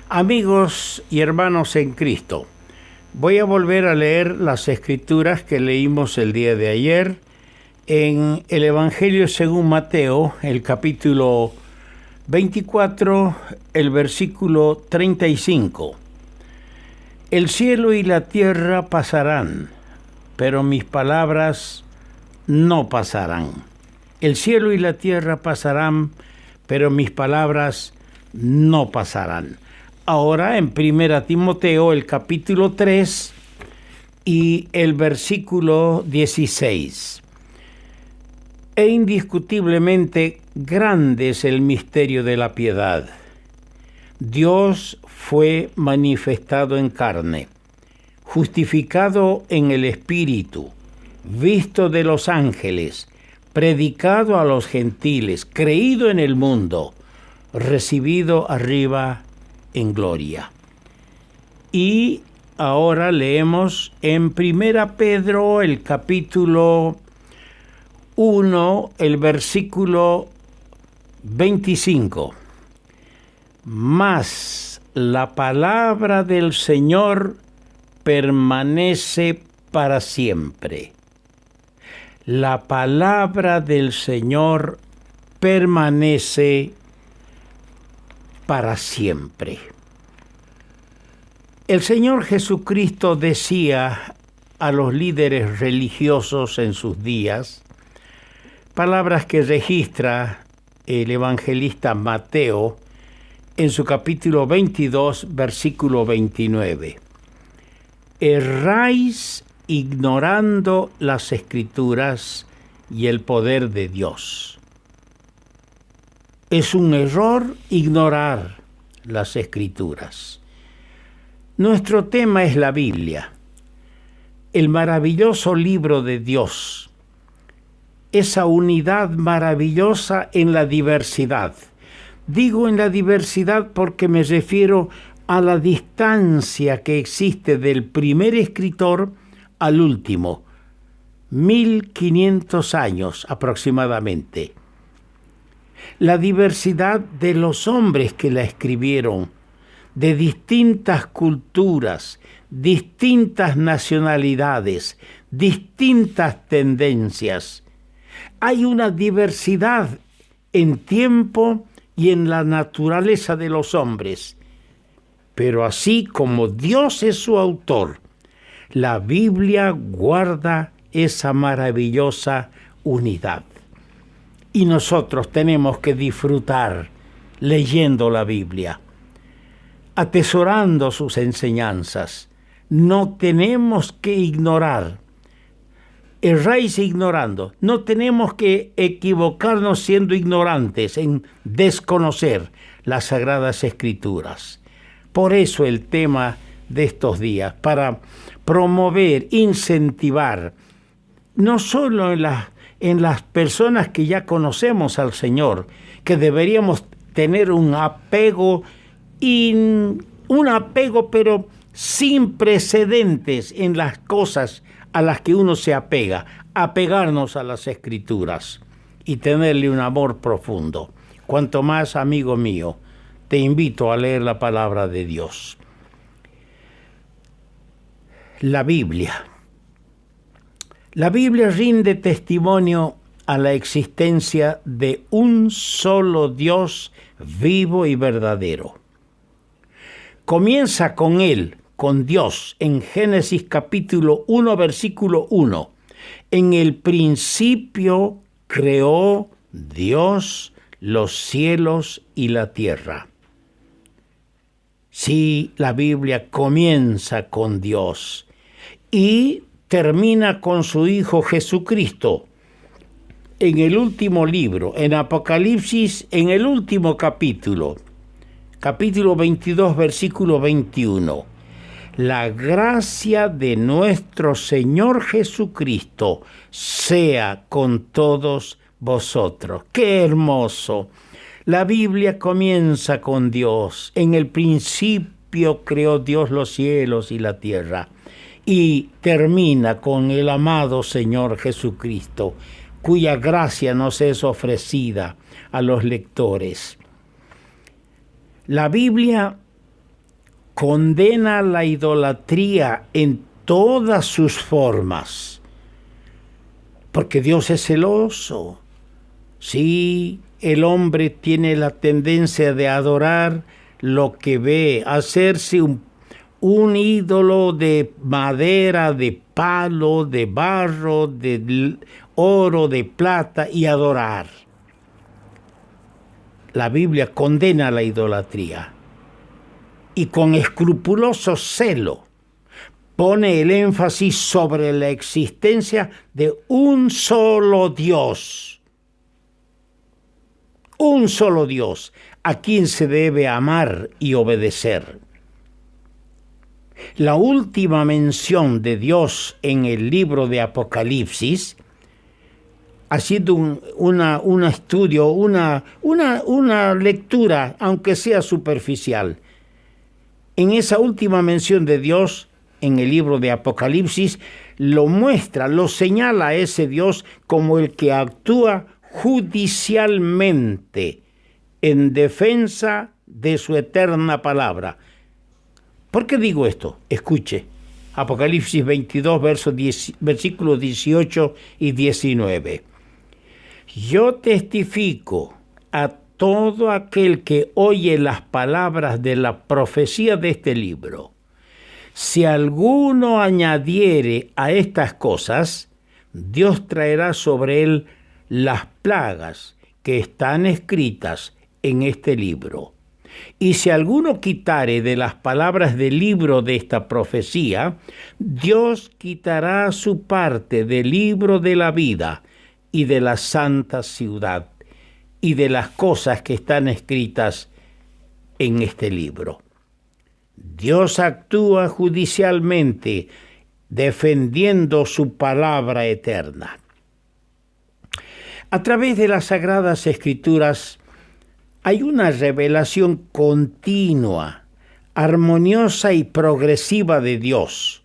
Amigos y hermanos en Cristo, voy a volver a leer las escrituras que leímos el día de ayer en el Evangelio según Mateo, el capítulo 24, el versículo 35. El cielo y la tierra pasarán, pero mis palabras no pasarán. El cielo y la tierra pasarán, pero mis palabras no pasarán. Ahora en 1 Timoteo, el capítulo 3 y el versículo 16. E indiscutiblemente grande es el misterio de la piedad. Dios fue manifestado en carne, justificado en el Espíritu, visto de los ángeles, predicado a los gentiles, creído en el mundo, recibido arriba en gloria. Y ahora leemos en 1 Pedro, el capítulo 1, el versículo 25. Mas la palabra del Señor permanece para siempre. La palabra del Señor permanece para siempre. El Señor Jesucristo decía a los líderes religiosos en sus días, palabras que registra el evangelista Mateo en su capítulo 22, versículo 29. Erráis ignorando las Escrituras y el poder de Dios. Es un error ignorar las Escrituras. Nuestro tema es la Biblia, el maravilloso libro de Dios, esa unidad maravillosa en la diversidad. Digo en la diversidad porque me refiero a la distancia que existe del primer escritor al último, 1500 años aproximadamente. La diversidad de los hombres que la escribieron, de distintas culturas, distintas nacionalidades, distintas tendencias. Hay una diversidad en tiempo y en la naturaleza de los hombres. Pero así como Dios es su autor, la Biblia guarda esa maravillosa unidad. Y nosotros tenemos que disfrutar leyendo la Biblia, atesorando sus enseñanzas. No tenemos que ignorar. Erráis ignorando. No tenemos que equivocarnos siendo ignorantes en desconocer las Sagradas Escrituras. Por eso el tema de estos días, para promover, incentivar, no solo en las personas que ya conocemos al Señor, que deberíamos tener un apego pero sin precedentes en las cosas a las que uno se apega, apegarnos a las Escrituras y tenerle un amor profundo. Cuanto más, amigo mío, te invito a leer la palabra de Dios. La Biblia. La Biblia rinde testimonio a la existencia de un solo Dios vivo y verdadero. Comienza con Él, con Dios, en Génesis capítulo 1, versículo 1. En el principio creó Dios los cielos y la tierra. Sí, la Biblia comienza con Dios y termina con su Hijo Jesucristo. En el último libro, en Apocalipsis, en el último capítulo 22, versículo 21. La gracia de nuestro Señor Jesucristo sea con todos vosotros. ¡Qué hermoso! La Biblia comienza con Dios. En el principio creó Dios los cielos y la tierra. Y termina con el amado Señor Jesucristo, cuya gracia nos es ofrecida a los lectores. La Biblia condena la idolatría en todas sus formas, porque Dios es celoso. Sí, el hombre tiene la tendencia de adorar lo que ve, hacerse un ídolo de madera, de palo, de barro, de oro, de plata, y adorar. La Biblia condena la idolatría y con escrupuloso celo pone el énfasis sobre la existencia de un solo Dios. Un solo Dios a quien se debe amar y obedecer. La última mención de Dios en el libro de Apocalipsis, haciendo un estudio, una lectura, aunque sea superficial, en esa última mención de Dios en el libro de Apocalipsis, lo muestra, lo señala a ese Dios como el que actúa judicialmente en defensa de su eterna palabra. ¿Por qué digo esto? Escuche, Apocalipsis 22, versículos 18 y 19. Yo testifico a todo aquel que oye las palabras de la profecía de este libro. Si alguno añadiere a estas cosas, Dios traerá sobre él las plagas que están escritas en este libro. Y si alguno quitare de las palabras del libro de esta profecía, Dios quitará su parte del libro de la vida y de la santa ciudad y de las cosas que están escritas en este libro. Dios actúa judicialmente defendiendo su palabra eterna. A través de las Sagradas Escrituras hay una revelación continua, armoniosa y progresiva de Dios.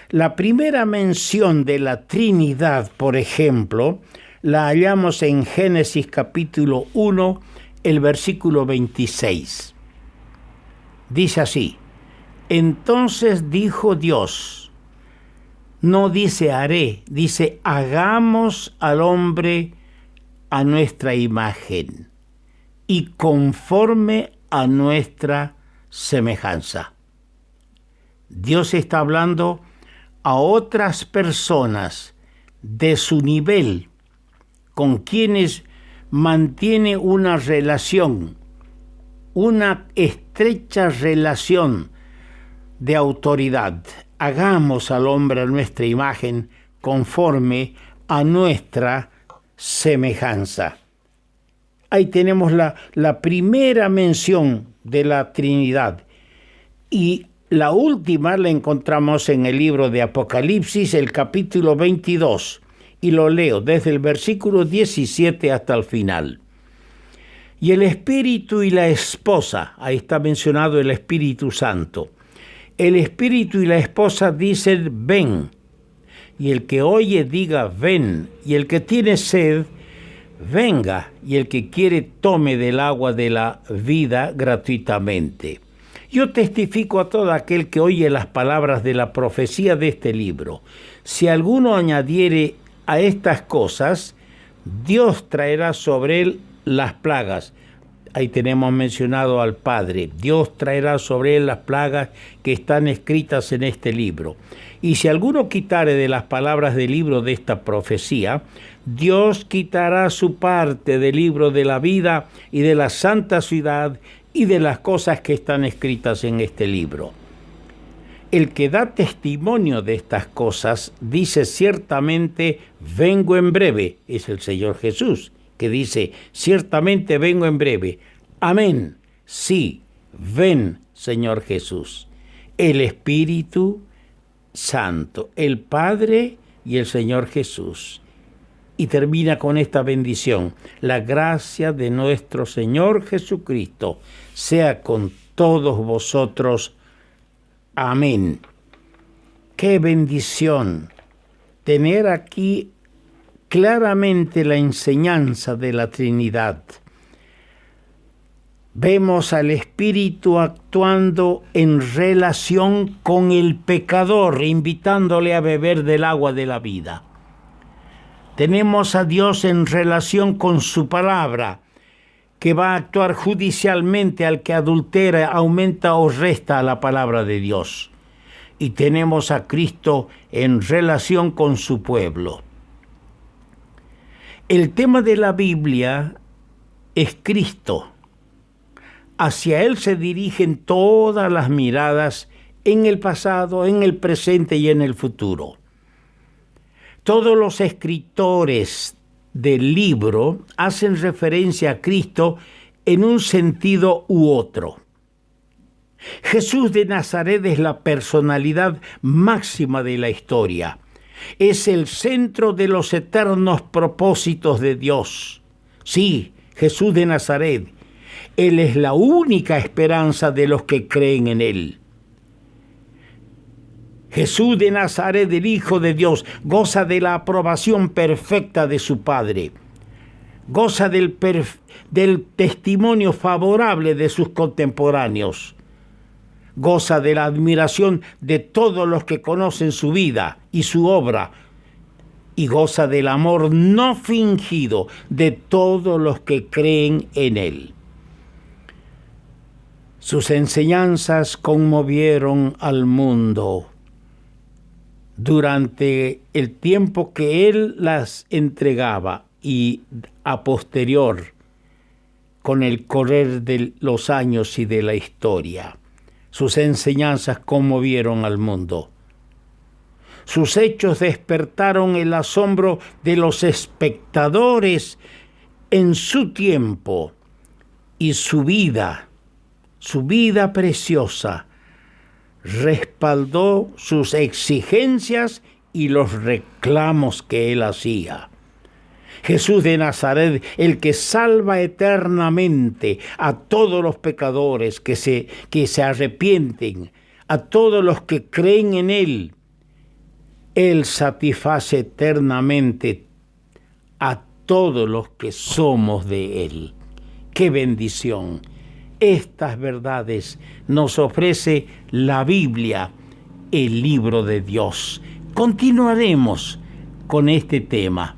La primera mención de la Trinidad, por ejemplo, la hallamos en Génesis capítulo 1, el versículo 26. Dice así: entonces dijo Dios, no dice haré, dice hagamos al hombre a nuestra imagen y conforme a nuestra semejanza. Dios está hablando a otras personas de su nivel, con quienes mantiene una relación, una estrecha relación de autoridad. Hagamos al hombre a nuestra imagen conforme a nuestra semejanza. Ahí tenemos la primera mención de la Trinidad. Y la última la encontramos en el libro de Apocalipsis, el capítulo 22. Y lo leo desde el versículo 17 hasta el final. Y el Espíritu y la esposa, ahí está mencionado el Espíritu Santo. El Espíritu y la esposa dicen, ven. Y el que oye diga, ven. Y el que tiene sed, venga. Y el que quiere tome del agua de la vida gratuitamente. Yo testifico a todo aquel que oye las palabras de la profecía de este libro. Si alguno añadiere a estas cosas, Dios traerá sobre él las plagas. Ahí tenemos mencionado al Padre. Dios traerá sobre él las plagas que están escritas en este libro. Y si alguno quitare de las palabras del libro de esta profecía, Dios quitará su parte del libro de la vida y de la santa ciudad y de las cosas que están escritas en este libro. El que da testimonio de estas cosas dice ciertamente, vengo en breve. Es el Señor Jesús, que dice, ciertamente vengo en breve. Amén. Sí, ven, Señor Jesús. El Espíritu Santo, el Padre y el Señor Jesús. Y termina con esta bendición. La gracia de nuestro Señor Jesucristo sea con todos vosotros. Amén. Qué bendición tener aquí claramente la enseñanza de la Trinidad. Vemos al Espíritu actuando en relación con el pecador, invitándole a beber del agua de la vida. Tenemos a Dios en relación con su palabra, que va a actuar judicialmente al que adultera, aumenta o resta a la palabra de Dios. Y tenemos a Cristo en relación con su pueblo. El tema de la Biblia es Cristo. Hacia Él se dirigen todas las miradas en el pasado, en el presente y en el futuro. Todos los escritores del libro hacen referencia a Cristo en un sentido u otro. Jesús de Nazaret es la personalidad máxima de la historia. Es el centro de los eternos propósitos de Dios. Sí, Jesús de Nazaret. Él es la única esperanza de los que creen en Él. Jesús de Nazaret, el Hijo de Dios, goza de la aprobación perfecta de su Padre. Goza del testimonio favorable de sus contemporáneos. Goza de la admiración de todos los que conocen su vida y su obra. Y goza del amor no fingido de todos los que creen en Él. Sus enseñanzas conmovieron al mundo durante el tiempo que Él las entregaba y a posterior con el correr de los años y de la historia. Sus enseñanzas conmovieron al mundo. Sus hechos despertaron el asombro de los espectadores en su tiempo y su vida preciosa, respaldó sus exigencias y los reclamos que Él hacía. Jesús de Nazaret, el que salva eternamente a todos los pecadores que se arrepienten, a todos los que creen en Él. Él satisface eternamente a todos los que somos de Él. ¡Qué bendición! Estas verdades nos ofrece la Biblia, el libro de Dios. Continuaremos con este tema.